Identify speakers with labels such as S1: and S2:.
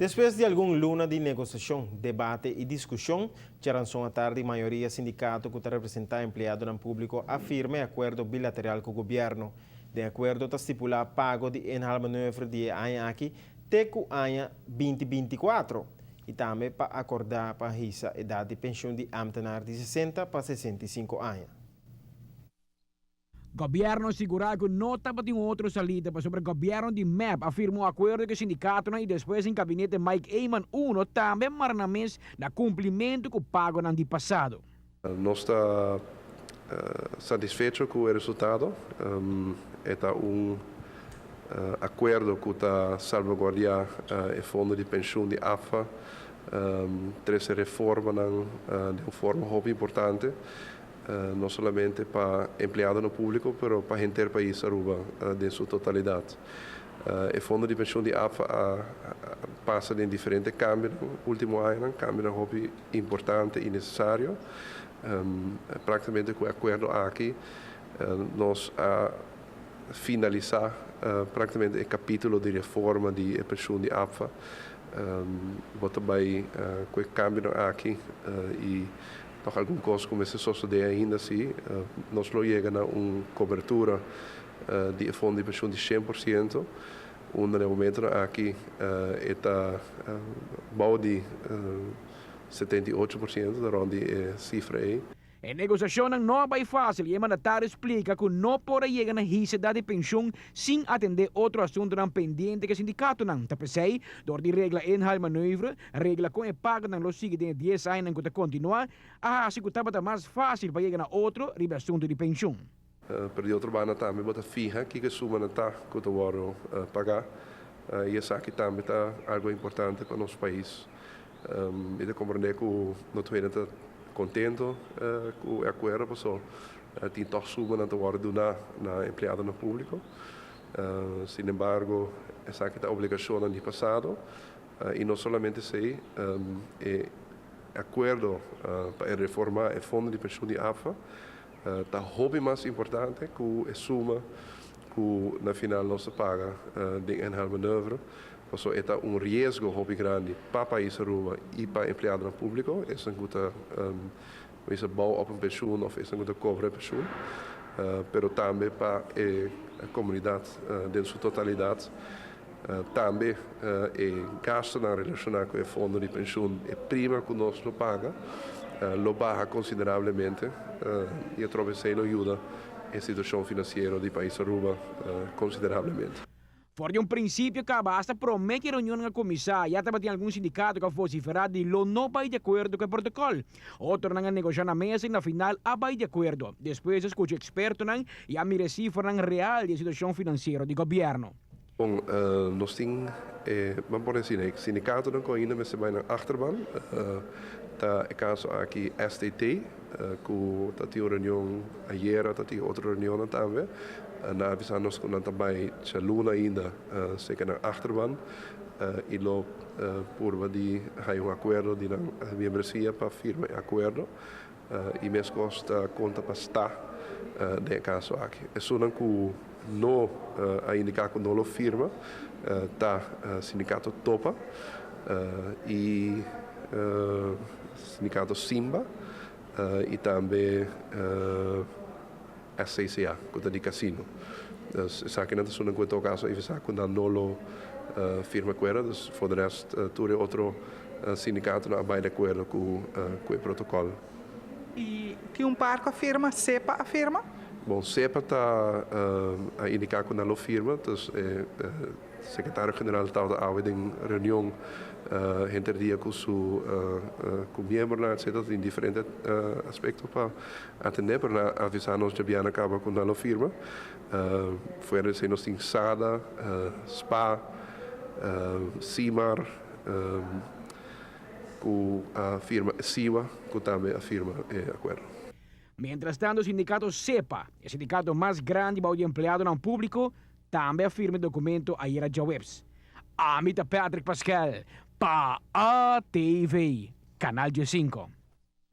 S1: Después de alguna luna de negociación, debate y discusión, Charanzón a tarde, mayoría sindicato que representa empleado en público afirme acuerdo bilateral con el gobierno. De acuerdo está estipulado pago de R1,9 de año aquí, teco año 2024. Y también para acordar para esa edad de pensión de ambtenaar de 60 para 65 años.
S2: Governo assegura que não estava de outra salida sobre o governo de MEP afirmou acordo que o sindicato e depois em gabinete Mike Eyman uno também marnamens na cumprimento com o pago no ano passado.
S3: Nós está satisfecho com o resultado. É acordo que está salvaguardar o fundo de pensão de AFA, três reformas de uma forma muito importante. Não somente para empleados no público, mas para o inteiro país Aruba em sua totalidade. O fundo de pensão de AFA passa em diferentes câmeras. No último ano, um câmera muito importante e necessário. Praticamente com o acordo aqui, nós finalizar praticamente o capítulo de reforma de pensão de AFA. Também com o câmera aqui e nog alguma coisa como esse suceder ainda assim, nós não chegamos a uma cobertura de fundo de pensão de 100%, onde no momento aqui está bom de 78%, da onde é cifra aí.
S2: A negociação não vai fácil e a mandatária explica que não pode chegar na receita de pensão sem atender outro assunto não pendente que o sindicato não está pensando, door die regla inhaalmanoeuvre, regla com o pago não lo sigue de 10 anos que continua, assim que está mais fácil para chegar na outro ribe assunto de pensão.
S3: Per die outro bana também bota fija que suma não está que o varo pagar e essa aqui também está algo importante para nosso país. E de compreender que o nosso está contento com o acordo, porque tem toch suma não está donar na empleado no público. Sin embargo, essa aqui está obrigação no ano passado e não somente sei acordo para reformar o fundo de pensão de AFA está muito mais importante que a suma que na final não se paga de R1,9. Então, é risco muito grande para o país Aruba e para o empleado no público. É um bouw op een pensioen of is een cover pensioen. Pero também para a comunidade em sua totalidade. Também gasto na relacionar com o fundo de pensão é prima que nós não paga, lo baja consideravelmente e através ele ajuda a situação financeira do país Aruba consideravelmente.
S2: Voor um princípio que basta promete a reunião na comissão e até tem algum sindicato que vociferado e lo não vai de acordo com o protocolo. Outro não negociar na mesa e na final vai de acordo. Depois escuta experto e a mira cifra real da situação financeira do governo.
S3: Bom, nós temos, vamos por assim, o sindicato não ainda mas vai na achterban. Tá o caso aqui STT, que tá tem uma reunião ayer, tá tem outra reunião também. Na avisamos que não também a luna ainda se que na achterban e lo por de hay acordo de membresia para firma acordo e mes costa conta para estar de caso aqui. Isso não que não a indicar que não lo firma tá sindicato topa e sindicato Simba e também SCCA, que é de cassino. Dus zaken net zo'n in todo caso, even zaken dan nolo firma acordo, dus voor de rest tudo outro sindicato não vai de acordo com o protocolo.
S4: E que par afirma, CEPA afirma?
S3: Bom, CEPA está a indicar que não firma, dus o secretário-geral está em reunião entre dia com o membro, etc., em diferentes aspectos para atender, para avisar-nos que já acaba com a firma. Fora se nós temos SADA, SPA, CIMAR, com a firma SIWA, que também a firma acordo.
S2: Mientras tanto, o sindicato CEPA, o sindicato mais grande para o empleado no público, também afirma o documento ayer a webs. Amita Patrick Pascal, para ATV, Canal G5.